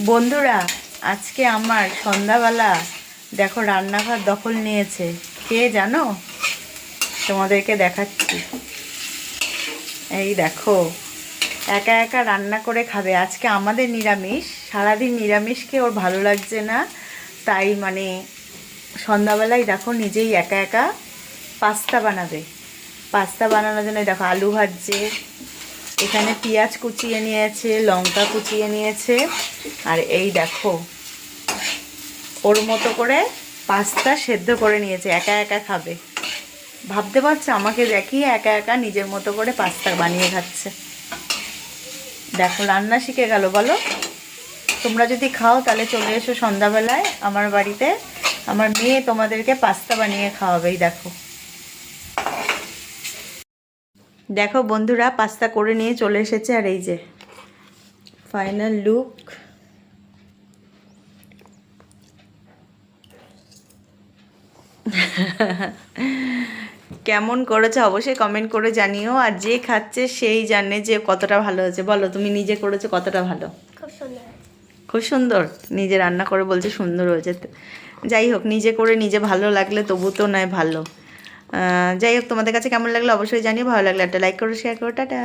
বন্ধুরা, আজকে আমার সন্ধ্যাবেলা দেখো রান্নাঘর দখল নিয়েছে। কে জানো? তোমাদেরকে দেখাচ্ছি। এই দেখো, একা একা রান্না করে খাবে। আজকে আমাদের নিরামিষ, সারাদিন নিরামিষকে ওর ভালো লাগছে না, তাই সন্ধ্যাবেলায় দেখো নিজেই একা একা পাস্তা বানাবে। পাস্তা বানানোর জন্য দেখো আলু ভাজছে, এখানে পেঁয়াজ কুচিয়ে নিয়েছে, লঙ্কা কুচিয়ে নিয়েছে, আর এই দেখো ওর মতো করে পাস্তা সেদ্ধ করে নিয়েছে, একা একা খাবে। ভাবতে পারছো, আমাকে দেখিয়ে একা একা নিজের মতো করে পাস্তা বানিয়ে খাচ্ছে। দেখো রান্না শিখে গেল। বলো, তোমরা যদি খাও তাহলে চলে এসো সন্ধ্যাবেলায় আমার বাড়িতে। আমার মেয়ে তোমাদেরকে পাস্তা বানিয়ে খাওয়াবেই। দেখো দেখো বন্ধুরা, পাস্তা করে নিয়ে চলে এসেছে, আর এই যে ফাইনাল লুক। কেমন করেছে অবশ্যই কমেন্ট করে জানিও, আর যে খাচ্ছে সেই জানে যে কতটা ভালো হয়েছে। বলো, তুমি নিজে করেছো, কতটা ভালো? খুব সুন্দর। খুব সুন্দর। নিজে রান্না করে বলছে সুন্দর হয়েছে। যাই হোক, নিজে করে নিজে ভালো লাগলে তবু তো নয় ভালো। যাই হোক, তোমাদের কাছে কেমন লাগলো অবশ্যই জানিও। ভালো লাগলে একটা লাইক করো, শেয়ার করো, টাটা।